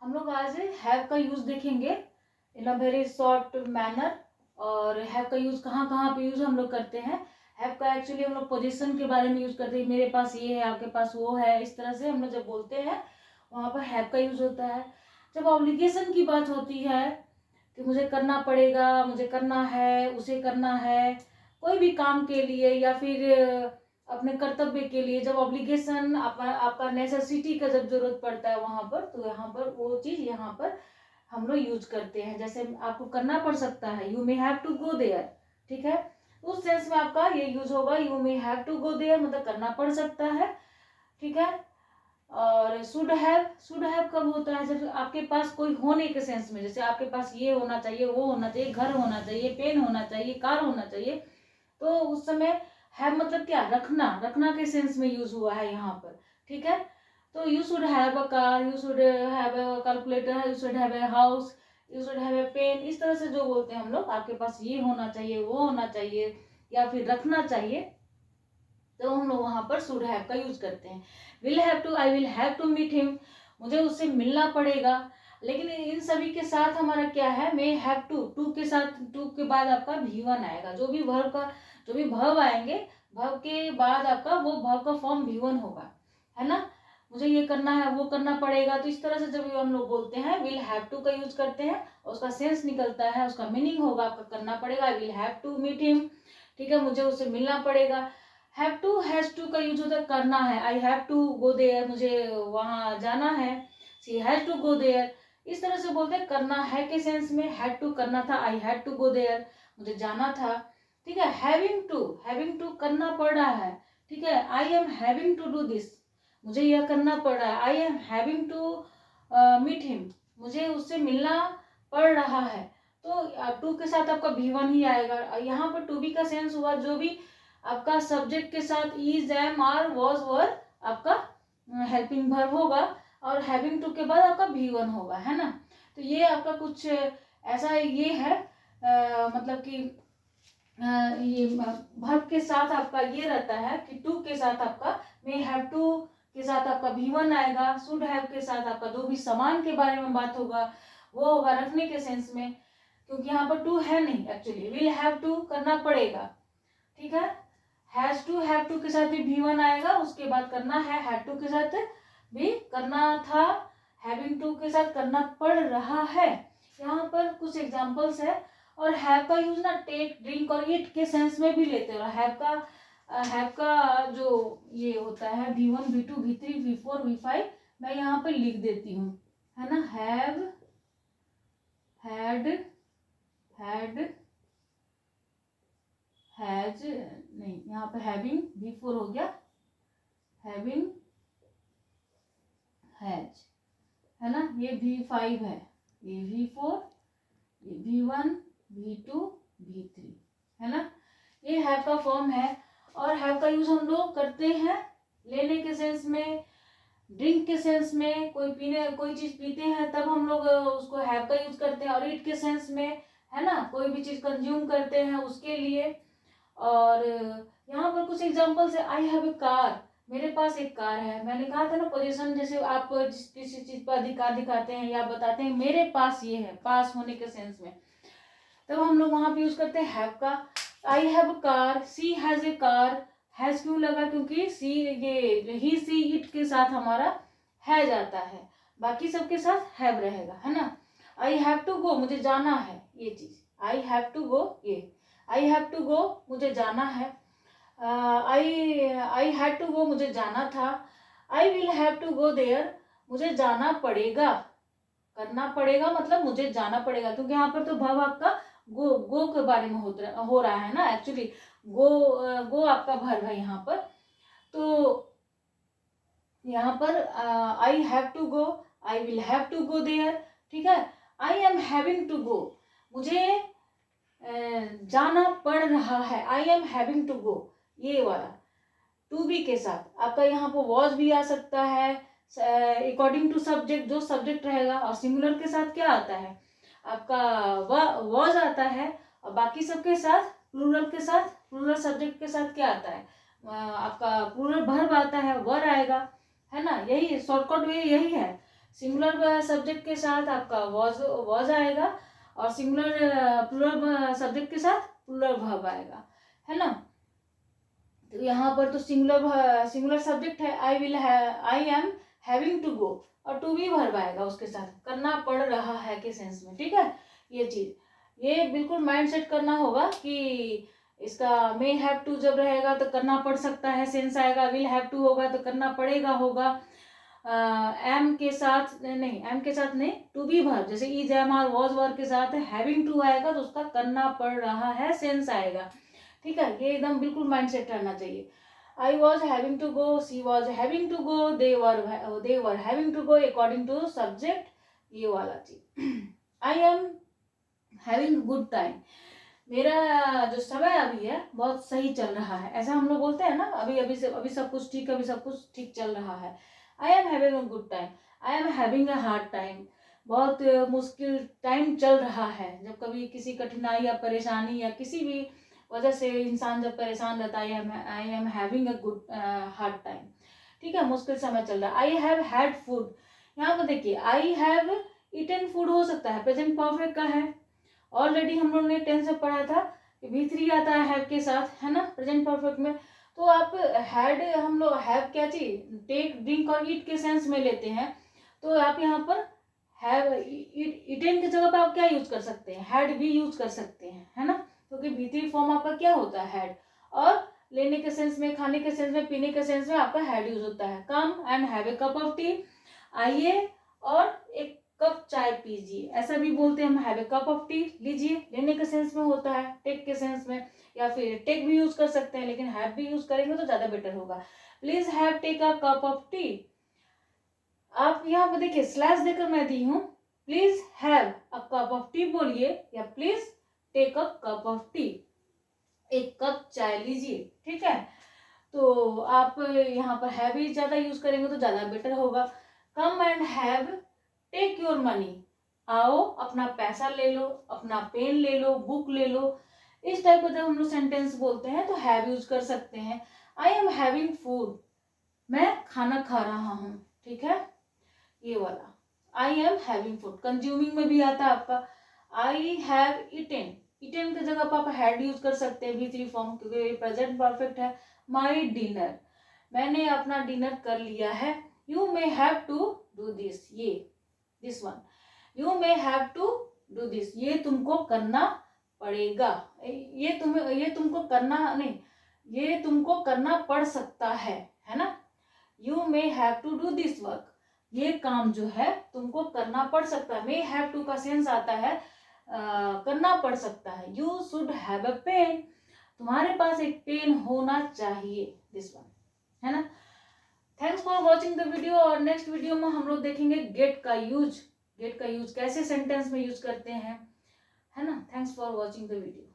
हम लोग आज हैव का यूज देखेंगे इन अ वेरी शॉर्ट मैनर। और हैव का यूज कहाँ कहाँ पे यूज हम लोग करते हैं। हैव का एक्चुअली हम लोग पोजीशन के बारे में यूज करते हैं, मेरे पास ये है, आपके पास वो है, इस तरह से हम लोग जब बोलते हैं वहां पर हैव का यूज होता है। जब ऑब्लिगेशन की बात होती है कि मुझे करना पड़ेगा, मुझे करना है, उसे करना है, कोई भी काम के लिए या फिर अपने कर्तव्य के लिए, जब ऑब्लिगेशन आपका नेसेसिटी का जब जरूरत पड़ता है वहां पर, तो यहाँ पर वो चीज यहाँ पर हम लोग यूज करते हैं। जैसे आपको करना पड़ सकता है, you may have to go there, ठीक है, उस सेंस में आपका ये यूज होगा, you may have to go there मतलब करना पड़ सकता है, ठीक है। और शुड हैव कब होता है, जब आपके पास कोई होने के सेंस में, जैसे आपके पास ये होना चाहिए, वो होना चाहिए, घर होना चाहिए, पेन होना चाहिए, कार होना चाहिए, तो उस समय हैव मतलब क्या, रखना, रखना के सेंस में यूज हुआ है यहाँ पर, ठीक है। तो you should have a car, you should have a calculator, you should have a house, you should have a pen, इस तरह से जो बोलते हैं हम लोग, आपके पास ये होना चाहिए, वो होना चाहिए, या फिर रखना चाहिए, तो हम लोग वहां पर शुड हैव का यूज करते हैं। Will have to, I will have to meet him, मुझे उससे मिलना पड़ेगा। लेकिन इन सभी के साथ हमारा क्या है, मे हैव टू, टू के साथ, टू के बाद आपका V1 आएगा, जो भी वर्ब का, जो भी वर्ब आएंगे, वर्ब के बाद आपका वो वर्ब का फॉर्म V1 होगा, है ना। मुझे ये करना है, वो करना पड़ेगा, तो इस तरह से जब हम लोग बोलते हैं विल हैव टू का यूज करते हैं, और उसका सेंस निकलता है, उसका मीनिंग होगा आपका करना पड़ेगा, I will have to meet him, ठीक है, मुझे उससे मिलना पड़ेगा। हैव टू, हैज टू का यूज होता है करना है, I have to go there, मुझे वहां जाना है, she has to go there, इस तरह से बोलते हैं करना है के सेंस में। हैड टू करना था, I had to go there, मुझे जाना था, ठीक है। हैविंग टू करना पड़ रहा है, ठीक है, I am having to do this, मुझे यह करना पड़ रहा है, I am having to meet him, मुझे उससे मिलना पड़ रहा है। तो टू के साथ आपका V1 ही आएगा। यहाँ पर टू बी का सेंस हुआ जो भी आपका सब्जेक्ट के साथ इज, एम, आर, वॉज, वर आपका हेल्पिंग वर्ब होगा, और हैविंग टू के बाद आपका V1 होगा, है ना। तो ये आपका कुछ ऐसा ये है, मतलब कि ये वर्ब के साथ आपका ये रहता है कि टू के साथ आपका मे हैव टू के साथ आपका V1 आएगा, शुड हैव के साथ आपका जो भी सामान के बारे में बात होगा वो होगा रखने के सेंस में, क्योंकि यहाँ पर टू है नहीं एक्चुअली, विल हैव टू करना पड़ेगा, ठीक है। हैज टू, हैव टू के साथ भी V1 आएगा, उसके बाद करना है, हैड टू के साथ भी करना था, हैविंग टू के साथ करना पड़ रहा है। यहाँ पर कुछ एग्जांपल्स है। और हैव का यूज ना टेक, ड्रिंक और ईट के सेंस में भी लेते हो। हैव का जो ये होता है V1, V2, V3, V4, V5 मैं यहाँ पर लिख देती हूँ, है ना। हैव, हैड, हैड, हैज नहीं, यहाँ पे हैविंग V4 हो गया, हैविंग, हैज, है ना, ये V5 है, ये V4, ये V1, V2, V3, है ना। ये हैव का फॉर्म है। और हैव का यूज हम लोग करते हैं लेने के सेंस में, ड्रिंक के सेंस में, कोई चीज पीते हैं तब हम लोग उसको हैव का यूज करते हैं, और ईट के सेंस में, है ना, कोई भी चीज कंज्यूम करते हैं उसके लिए। और यहाँ पर कुछ एग्जांपल्स है, आई हैव ए कार, मेरे पास एक कार है। मैंने कहा था ना पोजीशन, जैसे आप किसी चीज पर अधिकार दिखाते हैं या बताते हैं मेरे पास ये है, पास होने के सेंस में, तब हम लोग वहां पे यूज करते हैं हैव का। I have a car, she has a car, has क्यों लगा, क्योंकि सी, ये ही, सी, इट के साथ हमारा हैज आता है, बाकी सबके साथ हैव रहेगा, है ना। आई हैव टू गो, मुझे जाना है, ये चीज आई हैव टू गो, ये आई हैव टू गो मुझे जाना है, आई हैड टू गो मुझे जाना था, I will have to go there मुझे जाना पड़ेगा, करना पड़ेगा मतलब मुझे जाना पड़ेगा, क्योंकि यहाँ पर तो भाव आपका गो के बारे में हो रहा है ना एक्चुअली, गो आपका भर है यहाँ पर। तो यहाँ पर I have to go, I will have to go there, ठीक है। I am having to go, मुझे जाना पड़ रहा है, I am having to go, ये वाला टू बी के साथ आपका यहाँ पर वॉज भी आ सकता है, अकॉर्डिंग टू सब्जेक्ट, जो सब्जेक्ट रहेगा। और सिंगुलर के साथ क्या आता है आपका वॉज आता है, और बाकी सबके साथ प्लूरल के साथ, प्लूरल सब्जेक्ट के साथ क्या आता है आपका प्लूरल वर्ब आता है, वर आएगा, है ना। यही शॉर्टकट वे यही है सिंगुलर सब्जेक्ट के साथ आपका वॉज आएगा और सिंगुलर प्लूरल सब्जेक्ट के साथ प्लूरल वर्ब आएगा, है ना। तो यहाँ पर तो सिंगुलर सब्जेक्ट है, I am having to go, और टू बी वर्ब आएगा उसके साथ, करना पड़ रहा है के सेंस में, ठीक है। ये चीज ये बिल्कुल माइंड सेट करना होगा कि इसका मे हैव टू जब रहेगा तो करना पड़ सकता है सेंस आएगा, विल हैव टू होगा तो करना पड़ेगा होगा, एम के साथ नहीं, टू बी वर्ब जैसे is am are was verb के साथ हैविंग टू आएगा तो उसका करना पड़ रहा है सेंस आएगा, ठीक है। ये एकदम बिल्कुल माइंड सेट रहना चाहिए। I was having to go, she was having to go, they were having to go according to subject, ये वाला चीज। I am having good time, मेरा जो समय अभी है बहुत सही चल रहा है, ऐसा हम लोग बोलते हैं ना, अभी सब कुछ ठीक, अभी सब कुछ ठीक चल रहा है। I am having a good time, I am having a hard time, बहुत मुश्किल टाइम चल रहा है। जब कभी किसी कठिनाई या परेशानी या किसी भी वजह से इंसान जब परेशान रहता है, I am having a good hard time, ठीक है, मुश्किल समय चल रहा है। आई हैव हैड फूड, यहाँ पर देखिए आई हैव ईटन फूड हो सकता है, प्रेजेंट परफेक्ट का है, ऑलरेडी हम लोग ने टेंस में पढ़ा था कि V3 आता है हैव के साथ, है ना, प्रेजेंट परफेक्ट में। तो आप हैड, हम लोग हैव क्या चीज, टेक ड्रिंक और ईट के सेंस में लेते हैं, तो आप यहाँ पर हैव ईटन की जगह पर आप क्या यूज कर सकते हैं, हैड भी यूज कर सकते हैं, है ना, क्योंकि V3 फॉर्म आपका क्या होता है, हैड, और लेने के सेंस में, खाने के सेंस में, पीने के सेंस में आपका हैड यूज होता है। कम and have a cup of T, आइए और एक कप चाय पीजिए, ऐसा भी बोलते हैं हम, have a cup of T, लीजिए, लेने के सेंस में होता है, टेक के सेंस में, या फिर टेक भी यूज कर सकते हैं, लेकिन हैव भी यूज करेंगे तो ज्यादा बेटर होगा। Please have take a cup of tea, आप यहाँ पर देखिए स्लैश देकर मैं दी हूँ, please have a cup of tea बोलिए, या please take a cup of tea, एक कप चाय लीजिए, ठीक है। तो आप यहाँ पर हैव ही ज्यादा यूज करेंगे तो ज्यादा बेटर होगा। Come and have take your money, आओ अपना पैसा ले लो, अपना पेन ले लो, बुक ले लो, इस टाइप का जब हम लोग सेंटेंस बोलते हैं तो हैव यूज कर सकते हैं। आई एम हैविंग फूड, मैं खाना खा रहा हूँ, ठीक है, ये वाला आई एम हैविंग फूड। कंज्यूमिंग में भी आता है आपका आई हैव ईटेन, ईटेन की जगह पर आप हैड यूज कर सकते हैं V3 फॉर्म, क्योंकि प्रेजेंट परफेक्ट है। माई डिनर, मैंने अपना डिनर कर लिया है। You may have to do this, ये this one, you may have to do this, ये तुमको करना पड़ेगा, ये तुमको करना नहीं, ये तुमको करना पड़ सकता है ना। You may have to do this work, ये काम जो है तुमको करना पड़ सकता है। मे हैव टू का सेंस आता है करना पड़ सकता है। You should have a pen, तुम्हारे पास एक पेन होना चाहिए, दिस वन, है ना। Thanks for watching the video, और नेक्स्ट वीडियो में हम लोग देखेंगे गेट का यूज कैसे सेंटेंस में यूज करते हैं, है ना। Thanks for watching the video.